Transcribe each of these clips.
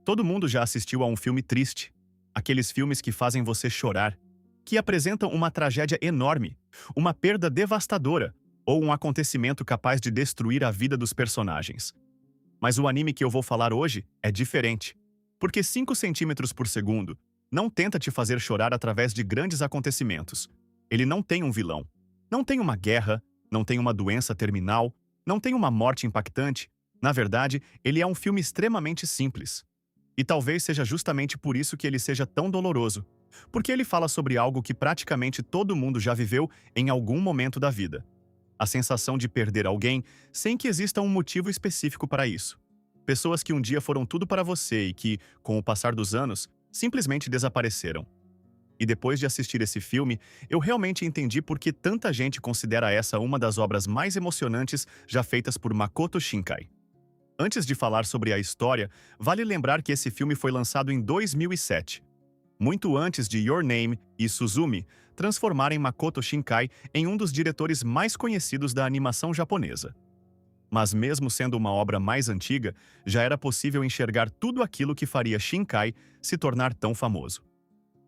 Todo mundo já assistiu a um filme triste. Aqueles filmes que fazem você chorar, que apresentam uma tragédia enorme, uma perda devastadora ou um acontecimento capaz de destruir a vida dos personagens. Mas o anime que eu vou falar hoje é diferente, porque 5 centímetros por segundo não tenta te fazer chorar através de grandes acontecimentos. Ele não tem um vilão, não tem uma guerra, não tem uma doença terminal, não tem uma morte impactante. Na verdade, ele é um filme extremamente simples. E talvez seja justamente por isso que ele seja tão doloroso, porque ele fala sobre algo que praticamente todo mundo já viveu em algum momento da vida. A sensação de perder alguém sem que exista um motivo específico para isso. Pessoas que um dia foram tudo para você e que, com o passar dos anos, simplesmente desapareceram. E depois de assistir esse filme, eu realmente entendi por que tanta gente considera essa uma das obras mais emocionantes já feitas por Makoto Shinkai. Antes de falar sobre a história, vale lembrar que esse filme foi lançado em 2007, muito antes de Your Name e Suzumi transformarem Makoto Shinkai em um dos diretores mais conhecidos da animação japonesa. Mas mesmo sendo uma obra mais antiga, já era possível enxergar tudo aquilo que faria Shinkai se tornar tão famoso.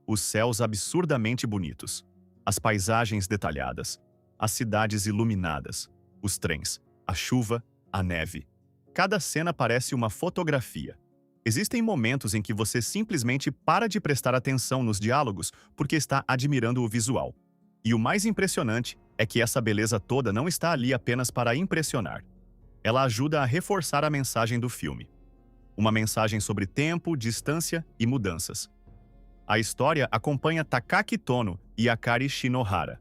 Os céus absurdamente bonitos, as paisagens detalhadas, as cidades iluminadas, os trens, a chuva, a neve. Cada cena parece uma fotografia. Existem momentos em que você simplesmente para de prestar atenção nos diálogos porque está admirando o visual. E o mais impressionante é que essa beleza toda não está ali apenas para impressionar. Ela ajuda a reforçar a mensagem do filme. Uma mensagem sobre tempo, distância e mudanças. A história acompanha Takaki Tono e Akari Shinohara,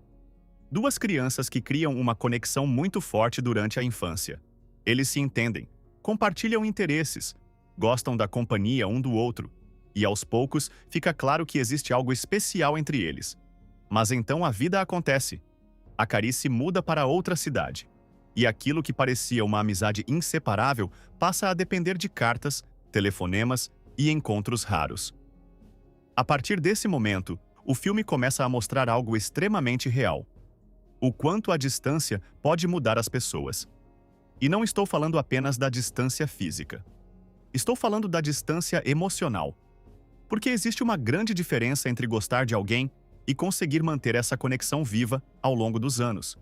duas crianças que criam uma conexão muito forte durante a infância. Eles se entendem, compartilham interesses, gostam da companhia um do outro, e aos poucos fica claro que existe algo especial entre eles. Mas então a vida acontece. Akari se muda para outra cidade, e aquilo que parecia uma amizade inseparável passa a depender de cartas, telefonemas e encontros raros. A partir desse momento, o filme começa a mostrar algo extremamente real. O quanto a distância pode mudar as pessoas. E não estou falando apenas da distância física. Estou falando da distância emocional. Porque existe uma grande diferença entre gostar de alguém e conseguir manter essa conexão viva ao longo dos anos.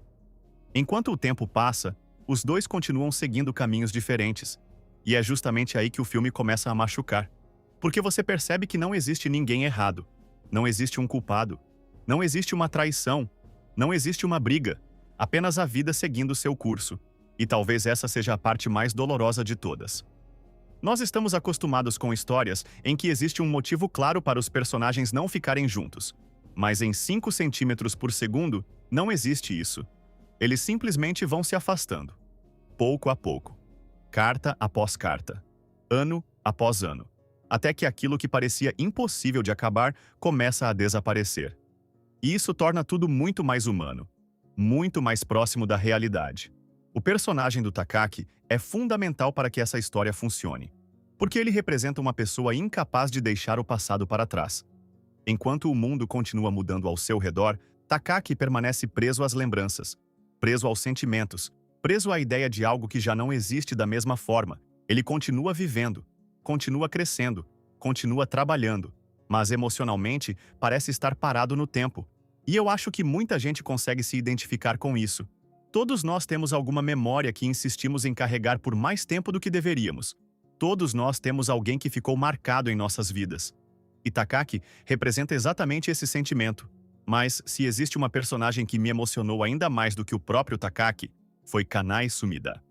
Enquanto o tempo passa, os dois continuam seguindo caminhos diferentes. E é justamente aí que o filme começa a machucar. Porque você percebe que não existe ninguém errado. Não existe um culpado. Não existe uma traição. Não existe uma briga. Apenas a vida seguindo seu curso. E talvez essa seja a parte mais dolorosa de todas. Nós estamos acostumados com histórias em que existe um motivo claro para os personagens não ficarem juntos. Mas em 5 centímetros por segundo, não existe isso. Eles simplesmente vão se afastando. Pouco a pouco. Carta após carta. Ano após ano. Até que aquilo que parecia impossível de acabar começa a desaparecer. E isso torna tudo muito mais humano. Muito mais próximo da realidade. O personagem do Takaki é fundamental para que essa história funcione, porque ele representa uma pessoa incapaz de deixar o passado para trás. Enquanto o mundo continua mudando ao seu redor, Takaki permanece preso às lembranças, preso aos sentimentos, preso à ideia de algo que já não existe da mesma forma. Ele continua vivendo, continua crescendo, continua trabalhando, mas emocionalmente parece estar parado no tempo. E eu acho que muita gente consegue se identificar com isso. Todos nós temos alguma memória que insistimos em carregar por mais tempo do que deveríamos. Todos nós temos alguém que ficou marcado em nossas vidas. E Takaki representa exatamente esse sentimento. Mas, se existe uma personagem que me emocionou ainda mais do que o próprio Takaki, foi Kanai Sumida.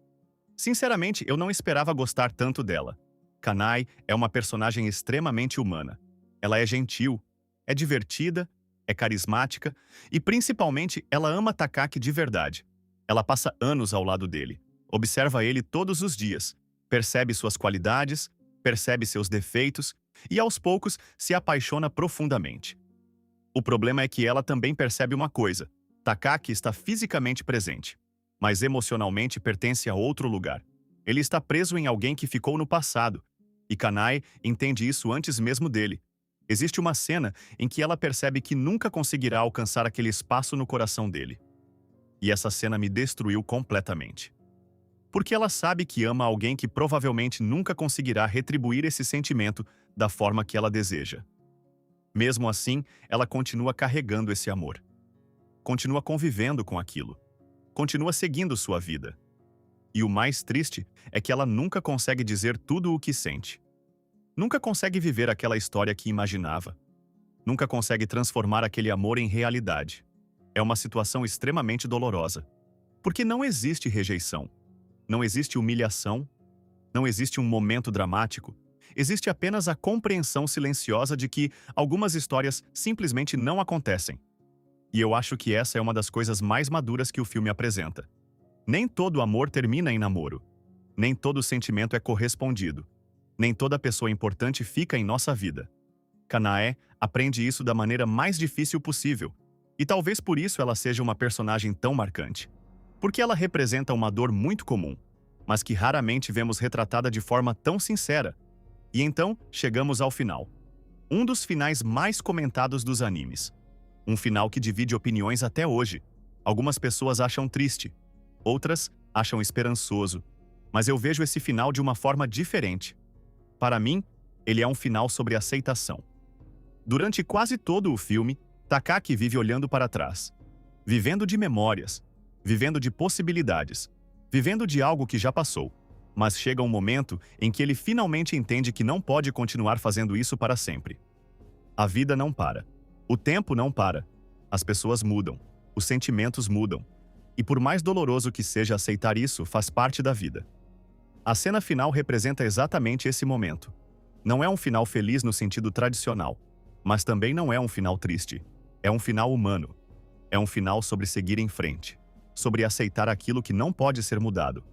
Sinceramente, eu não esperava gostar tanto dela. Kanai é uma personagem extremamente humana. Ela é gentil, é divertida, é carismática e, principalmente, ela ama Takaki de verdade. Ela passa anos ao lado dele, observa ele todos os dias, percebe suas qualidades, percebe seus defeitos e, aos poucos, se apaixona profundamente. O problema é que ela também percebe uma coisa: Takaki está fisicamente presente, mas emocionalmente pertence a outro lugar. Ele está preso em alguém que ficou no passado, e Kanai entende isso antes mesmo dele. Existe uma cena em que ela percebe que nunca conseguirá alcançar aquele espaço no coração dele. E essa cena me destruiu completamente. Porque ela sabe que ama alguém que provavelmente nunca conseguirá retribuir esse sentimento da forma que ela deseja. Mesmo assim, ela continua carregando esse amor. Continua convivendo com aquilo. Continua seguindo sua vida. E o mais triste é que ela nunca consegue dizer tudo o que sente. Nunca consegue viver aquela história que imaginava. Nunca consegue transformar aquele amor em realidade. É uma situação extremamente dolorosa. Porque não existe rejeição. Não existe humilhação. Não existe um momento dramático. Existe apenas a compreensão silenciosa de que algumas histórias simplesmente não acontecem. E eu acho que essa é uma das coisas mais maduras que o filme apresenta. Nem todo amor termina em namoro. Nem todo sentimento é correspondido. Nem toda pessoa importante fica em nossa vida. Kanae aprende isso da maneira mais difícil possível. E talvez por isso ela seja uma personagem tão marcante. Porque ela representa uma dor muito comum, mas que raramente vemos retratada de forma tão sincera. E então, chegamos ao final. Um dos finais mais comentados dos animes. Um final que divide opiniões até hoje. Algumas pessoas acham triste, outras acham esperançoso. Mas eu vejo esse final de uma forma diferente. Para mim, ele é um final sobre aceitação. Durante quase todo o filme, Takaki vive olhando para trás, vivendo de memórias, vivendo de possibilidades, vivendo de algo que já passou. Mas chega um momento em que ele finalmente entende que não pode continuar fazendo isso para sempre. A vida não para. O tempo não para. As pessoas mudam. Os sentimentos mudam. E por mais doloroso que seja aceitar isso, faz parte da vida. A cena final representa exatamente esse momento. Não é um final feliz no sentido tradicional, mas também não é um final triste. É um final humano. É um final sobre seguir em frente. Sobre aceitar aquilo que não pode ser mudado.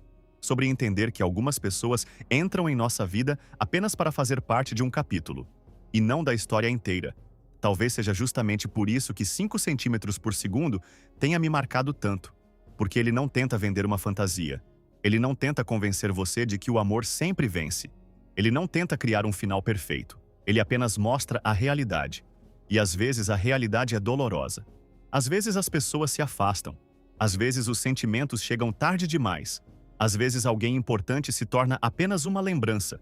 Sobre entender que algumas pessoas entram em nossa vida apenas para fazer parte de um capítulo, e não da história inteira. Talvez seja justamente por isso que 5 centímetros por segundo tenha me marcado tanto. Porque ele não tenta vender uma fantasia. Ele não tenta convencer você de que o amor sempre vence. Ele não tenta criar um final perfeito. Ele apenas mostra a realidade. E às vezes a realidade é dolorosa. Às vezes as pessoas se afastam. Às vezes os sentimentos chegam tarde demais. Às vezes alguém importante se torna apenas uma lembrança.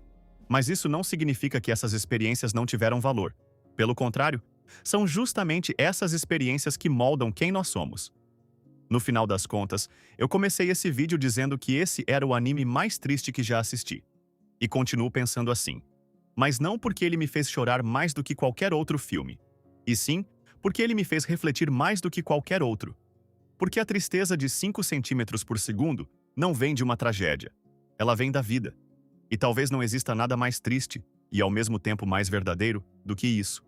Mas isso não significa que essas experiências não tiveram valor. Pelo contrário, são justamente essas experiências que moldam quem nós somos. No final das contas, eu comecei esse vídeo dizendo que esse era o anime mais triste que já assisti. E continuo pensando assim. Mas não porque ele me fez chorar mais do que qualquer outro filme. E sim, porque ele me fez refletir mais do que qualquer outro. Porque a tristeza de 5 centímetros por segundo não vem de uma tragédia. Ela vem da vida. E talvez não exista nada mais triste, e ao mesmo tempo mais verdadeiro, do que isso.